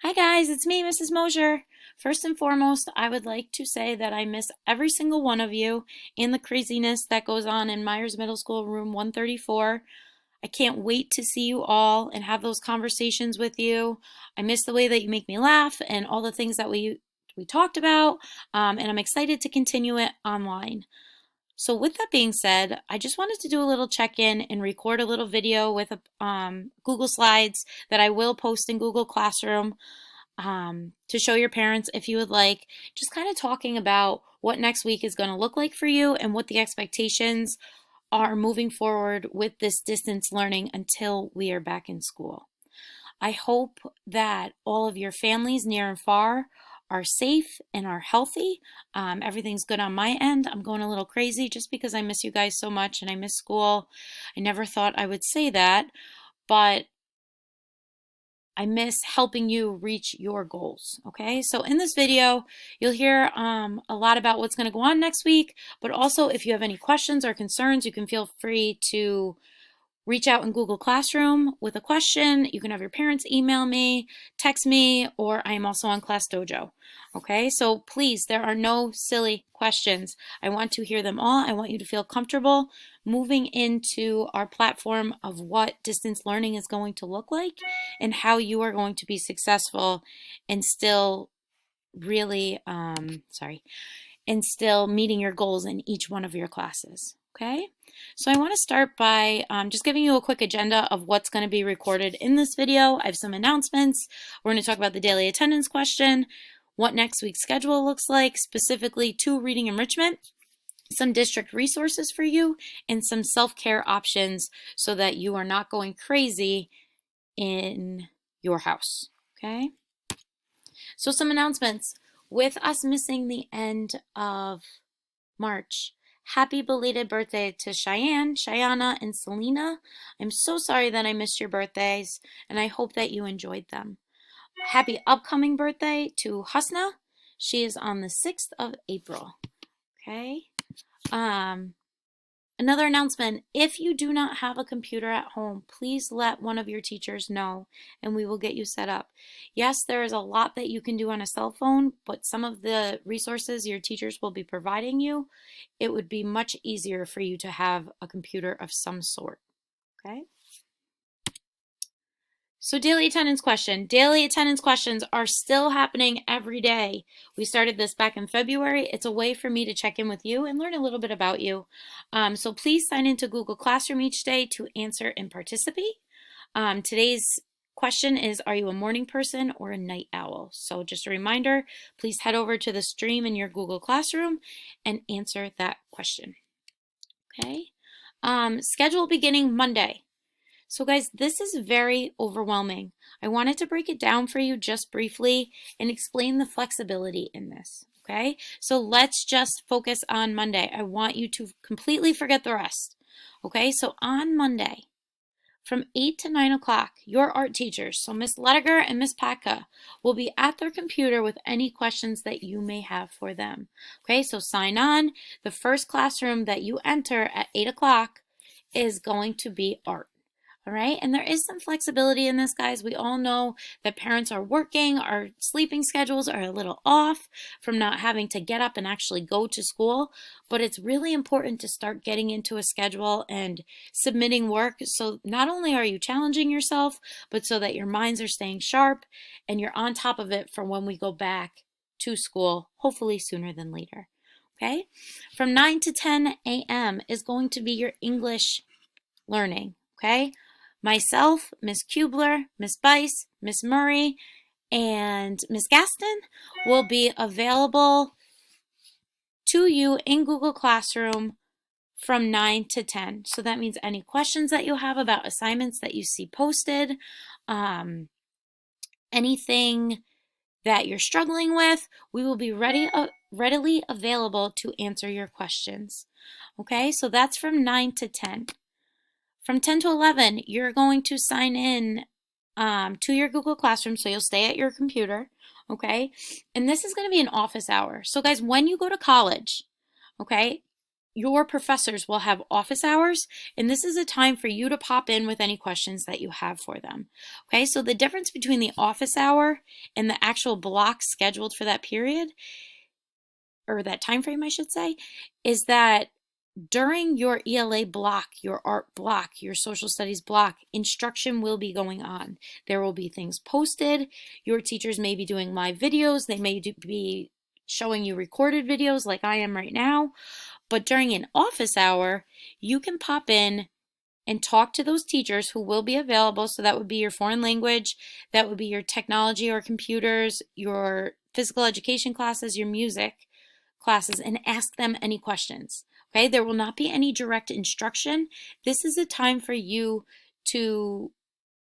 Hi guys, it's me, Mrs. Mosier. First and foremost, I would like to say that I miss every single one of you and the craziness that goes on in Myers Middle School room 134. I can't wait to see you all and have those conversations with you. I miss the way that you make me laugh and all the things that we talked about, and I'm excited to continue it online. So with that being said, I just wanted to do a little check-in and record a little video with Google Slides that I will post in Google Classroom to show your parents if you would like, just kind of talking about what next week is going to look like for you and what the expectations are moving forward with this distance learning until we are back in school. I hope that all of your families near and far are safe and are healthy. Everything's good on my end. I'm going a little crazy just because I miss you guys so much and I miss school. I never thought I would say that, but I miss helping you reach your goals. Okay, so in this video, you'll hear a lot about what's going to go on next week, but also if you have any questions or concerns, you can feel free to reach out in Google Classroom with a question. You can have your parents email me, text me, or I am also on Class Dojo. Okay, so please, there are no silly questions. I want to hear them all. I want you to feel comfortable moving into our platform of what distance learning is going to look like and how you are going to be successful and still really, and still meeting your goals in each one of your classes. Okay, so I want to start by just giving you a quick agenda of what's going to be recorded in this video. I have some announcements. We're going to talk about the daily attendance question, what next week's schedule looks like, specifically to reading enrichment, some district resources for you, and some self-care options so that you are not going crazy in your house. Okay, so some announcements. With us missing the end of March, happy belated birthday to Cheyenne, Cheyenne, and Selena. I'm so sorry that I missed your birthdays, and I hope that you enjoyed them. Happy upcoming birthday to Husna. She is on the 6th of April. Okay. Um, Another announcement, if you do not have a computer at home, please let one of your teachers know and we will get you set up. Yes, there is a lot that you can do on a cell phone, but some of the resources your teachers will be providing you, it would be much easier for you to have a computer of some sort. Okay? So daily attendance question. Daily attendance questions are still happening every day. We started this back in February. It's a way for me to check in with you and learn a little bit about you. So please sign into Google Classroom each day to answer and participate. Today's question is, are you a morning person or a night owl? So just a reminder, please head over to the stream in your Google Classroom and answer that question. Okay. Schedule beginning Monday. So guys, this is very overwhelming. I wanted to break it down for you just briefly and explain the flexibility in this, okay? So let's just focus on Monday. I want you to completely forget the rest, okay? So on Monday, from 8 to 9 o'clock, your art teachers, so Miss Lediger and Miss Patka, will be at their computer with any questions that you may have for them. Okay, so sign on. The first classroom that you enter at 8 o'clock is going to be art. All right, and there is some flexibility in this, guys. We all know that parents are working, our sleeping schedules are a little off from not having to get up and actually go to school, but it's really important to start getting into a schedule and submitting work so not only are you challenging yourself, but so that your minds are staying sharp and you're on top of it for when we go back to school, hopefully sooner than later. Okay, from 9 to 10 a.m. is going to be your English learning. Okay, myself, Miss Kubler, Miss Bice, Miss Murray, and Miss Gaston will be available to you in Google Classroom from 9 to 10. So that means any questions that you have about assignments that you see posted, anything that you're struggling with, we will be readily available to answer your questions. Okay, so that's from 9 to 10. From 10 to 11, you're going to sign in to your Google Classroom, so you'll stay at your computer, okay? And this is going to be an office hour. So guys, when you go to college, okay, your professors will have office hours, and this is a time for you to pop in with any questions that you have for them. Okay, so the difference between the office hour and the actual block scheduled for that period, or that time frame, I should say, is that during your ELA block, your art block, your social studies block, instruction will be going on. There will be things posted. Your teachers may be doing live videos. They may be showing you recorded videos like I am right now. But during an office hour, you can pop in and talk to those teachers who will be available. So that would be your foreign language, that would be your technology or computers, your physical education classes, your music classes, and ask them any questions. Okay, there will not be any direct instruction. This is a time for you to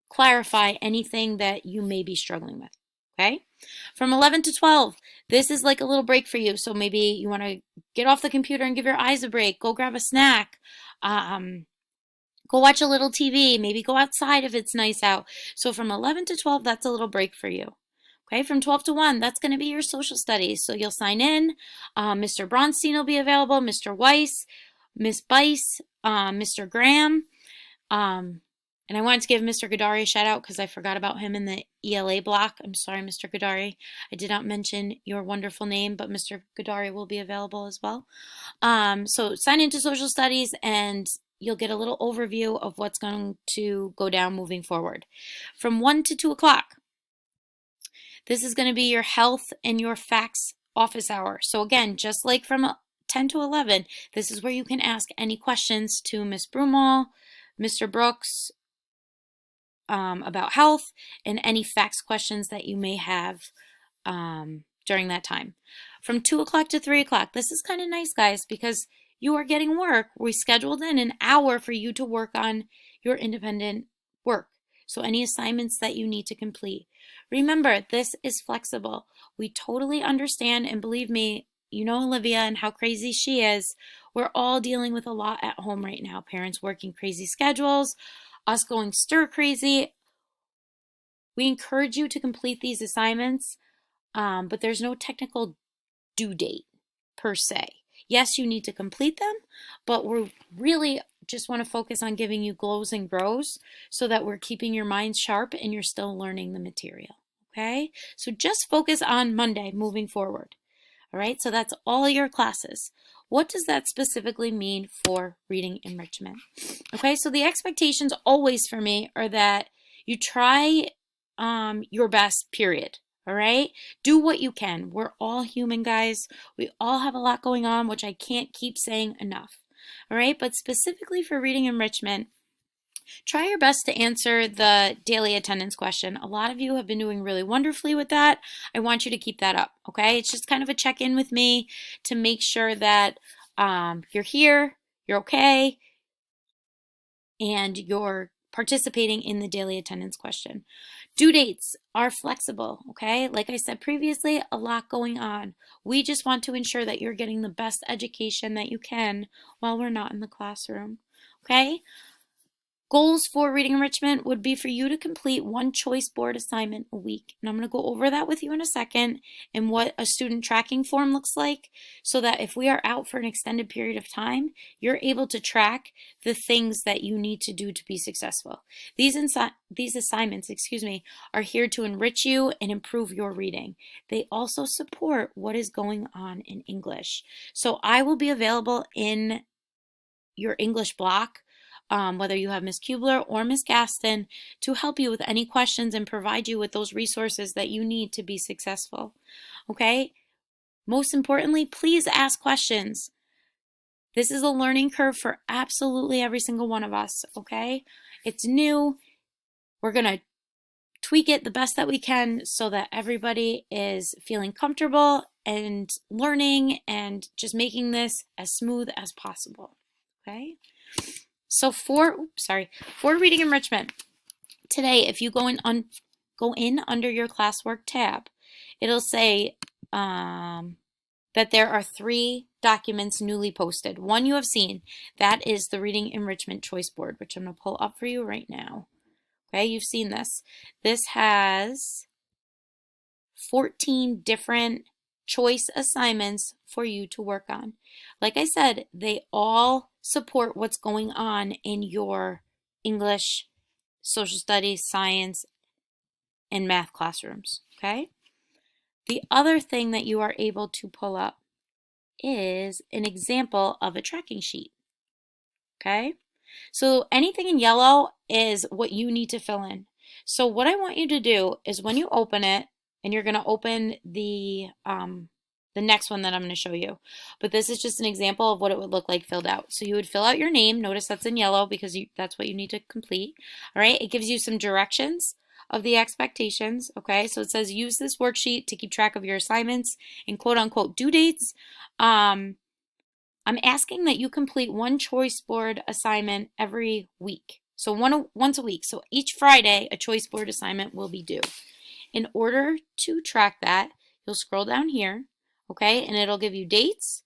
clarify anything that you may be struggling with. Okay, from 11 to 12, this is like a little break for you. So maybe you want to get off the computer and give your eyes a break, go grab a snack, go watch a little TV, maybe go outside if it's nice out. So from 11 to 12, that's a little break for you. Okay, from 12 to 1, that's going to be your social studies. So you'll sign in. Mr. Bronstein will be available, Mr. Weiss, Miss Bice, Mr. Graham. And I wanted to give Mr. Godari a shout out because I forgot about him in the ELA block. I'm sorry, Mr. Godari. I did not mention your wonderful name, but Mr. Godari will be available as well. So sign into social studies and you'll get a little overview of what's going to go down moving forward. From 1 to 2 o'clock, this is going to be your health and your facts office hour. So again, just like from 10 to 11, this is where you can ask any questions to Miss Broomall, Mr. Brooks, about health, and any facts questions that you may have during that time. From 2 o'clock to 3 o'clock, this is kind of nice, guys, because you are getting work. We scheduled in an hour for you to work on your independent work. So any assignments that you need to complete. Remember, this is flexible. We totally understand, and believe me, you know Olivia and how crazy she is. We're all dealing with a lot at home right now. Parents working crazy schedules, us going stir crazy. We encourage you to complete these assignments, but there's no technical due date per se. Yes, you need to complete them, but we're really just want to focus on giving you glows and grows so that we're keeping your mind sharp and you're still learning the material. Okay, so just focus on Monday moving forward. All right, so that's all your classes. What does that specifically mean for reading enrichment? Okay, so the expectations always for me are that you try your best, period. All right, do what you can. We're all human, guys. We all have a lot going on, which I can't keep saying enough. All right, but specifically for reading enrichment, try your best to answer the daily attendance question. A lot of you have been doing really wonderfully with that. I want you to keep that up, okay? It's just kind of a check-in with me to make sure that you're here, you're okay, and you're participating in the daily attendance question. Due dates are flexible, okay? Like I said previously, a lot going on. We just want to ensure that you're getting the best education that you can while we're not in the classroom, okay? Goals for reading enrichment would be for you to complete one choice board assignment a week. And I'm going to go over that with you in a second and what a student tracking form looks like so that if we are out for an extended period of time, you're able to track the things that you need to do to be successful. These assignments, are here to enrich you and improve your reading. They also support what is going on in English. So I will be available in your English block, whether you have Miss Kubler or Miss Gaston, to help you with any questions and provide you with those resources that you need to be successful. Okay? Most importantly, please ask questions. This is a learning curve for absolutely every single one of us, okay? It's new. We're going to tweak it the best that we can so that everybody is feeling comfortable and learning and just making this as smooth as possible, okay? So for reading enrichment, today, if you go in under your classwork tab, it'll say that there are 3 documents newly posted. One you have seen, that is the Reading Enrichment Choice Board, which I'm going to pull up for you right now. Okay, you've seen this. This has 14 different choice assignments for you to work on. Like I said, they all support what's going on in your English, social studies, science, and math classrooms, okay? The other thing that you are able to pull up is an example of a tracking sheet, okay? So anything in yellow is what you need to fill in. So what I want you to do is when you open it, and you're going to open the next one that I'm going to show you, but this is just an example of what it would look like filled out. So you would fill out your name. Notice that's in yellow because that's what you need to complete. All right. It gives you some directions of the expectations. Okay. So it says use this worksheet to keep track of your assignments and quote unquote due dates. I'm asking that you complete one choice board assignment every week. So once a week. So each Friday, a choice board assignment will be due. In order to track that, you'll scroll down here, okay, and it'll give you dates.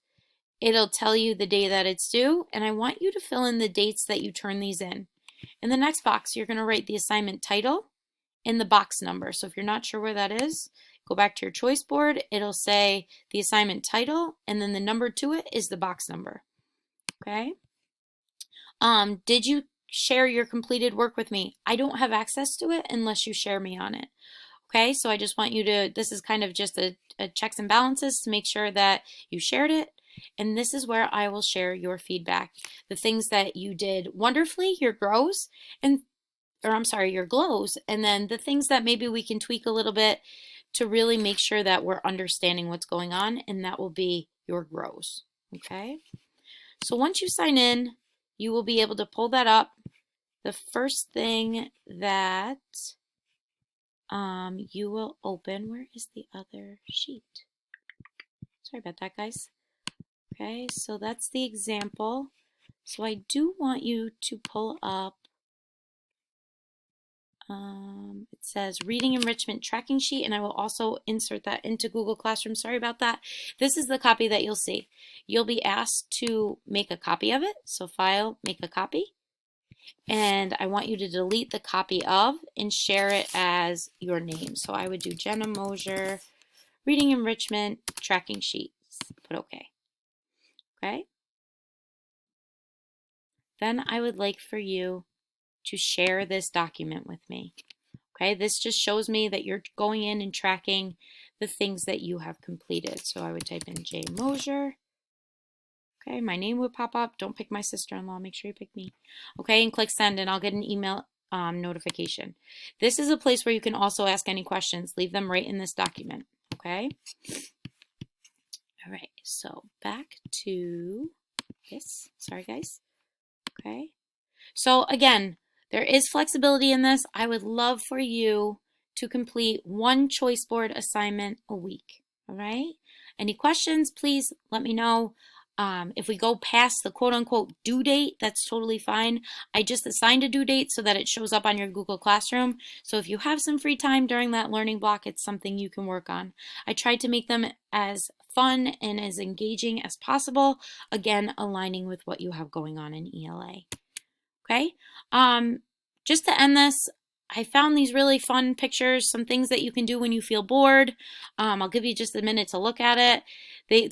It'll tell you the day that it's due, and I want you to fill in the dates that you turn these in. In the next box, you're going to write the assignment title and the box number. So if you're not sure where that is, go back to your choice board. It'll say the assignment title, and then the number to it is the box number. Okay. Did you share your completed work with me? I don't have access to it unless you share me on it. Okay, so I just want you to, this is kind of just a checks and balances to make sure that you shared it. And this is where I will share your feedback. The things that you did wonderfully, your grows, your glows, and then the things that maybe we can tweak a little bit to really make sure that we're understanding what's going on, and that will be your grows. Okay, so once you sign in, you will be able to pull that up. The first thing that you will open, where is the other sheet? Sorry about that, guys. Okay, so that's the example. So I do want you to pull up, it says Reading Enrichment Tracking Sheet, and I will also insert that into Google Classroom. Sorry about that. This is the copy that you'll see. You'll be asked to make a copy of it. So File, Make a Copy. And I want you to delete the copy of and share it as your name. So I would do Jenna Mosier, Reading Enrichment Tracking Sheet. Put OK. Okay. Then I would like for you to share this document with me. Okay, this just shows me that you're going in and tracking the things that you have completed. So I would type in J Mosier. Okay, my name would pop up. Don't pick my sister-in-law. Make sure you pick me. Okay, and click send, and I'll get an email notification. This is a place where you can also ask any questions. Leave them right in this document. Okay. All right, so back to this. Sorry, guys. Okay. So again, there is flexibility in this. I would love for you to complete one choice board assignment a week. All right. Any questions, please let me know. If we go past the quote unquote due date, that's totally fine. I just assigned a due date so that it shows up on your Google Classroom. So if you have some free time during that learning block, it's something you can work on. I tried to make them as fun and as engaging as possible. Again, aligning with what you have going on in ELA. Okay. Just to end this, I found these really fun pictures, some things that you can do when you feel bored. I'll give you just a minute to look at it.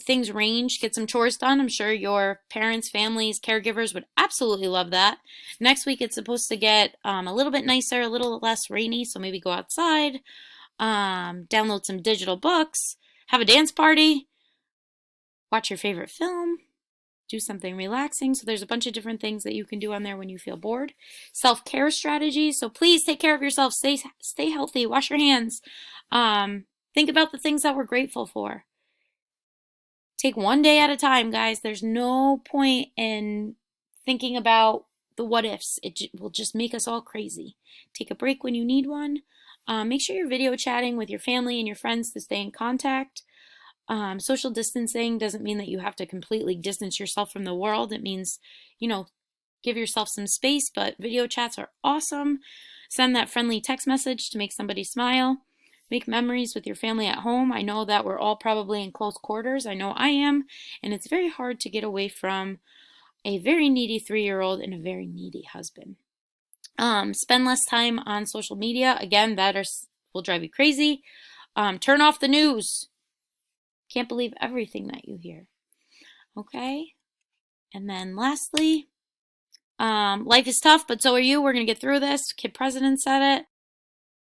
Things range. Get some chores done. I'm sure your parents, families, caregivers would absolutely love that. Next week, it's supposed to get a little bit nicer, a little less rainy, so maybe go outside, download some digital books, have a dance party, watch your favorite film, do something relaxing. So there's a bunch of different things that you can do on there when you feel bored. Self-care strategies. So please take care of yourself. Stay healthy. Wash your hands. Think about the things that we're grateful for. Take one day at a time, guys. There's no point in thinking about the what ifs. It will just make us all crazy. Take a break when you need one. Make sure you're video chatting with your family and your friends to stay in contact. Social distancing doesn't mean that you have to completely distance yourself from the world. It means, give yourself some space, but video chats are awesome. Send that friendly text message to make somebody smile. Make memories with your family at home. I know that we're all probably in close quarters. I know I am. And it's very hard to get away from a very needy 3-year-old and a very needy husband. Spend less time on social media. Again, will drive you crazy. Turn off the news. Can't believe everything that you hear. Okay? And then lastly, life is tough, but so are you. We're going to get through this. Kid President said it.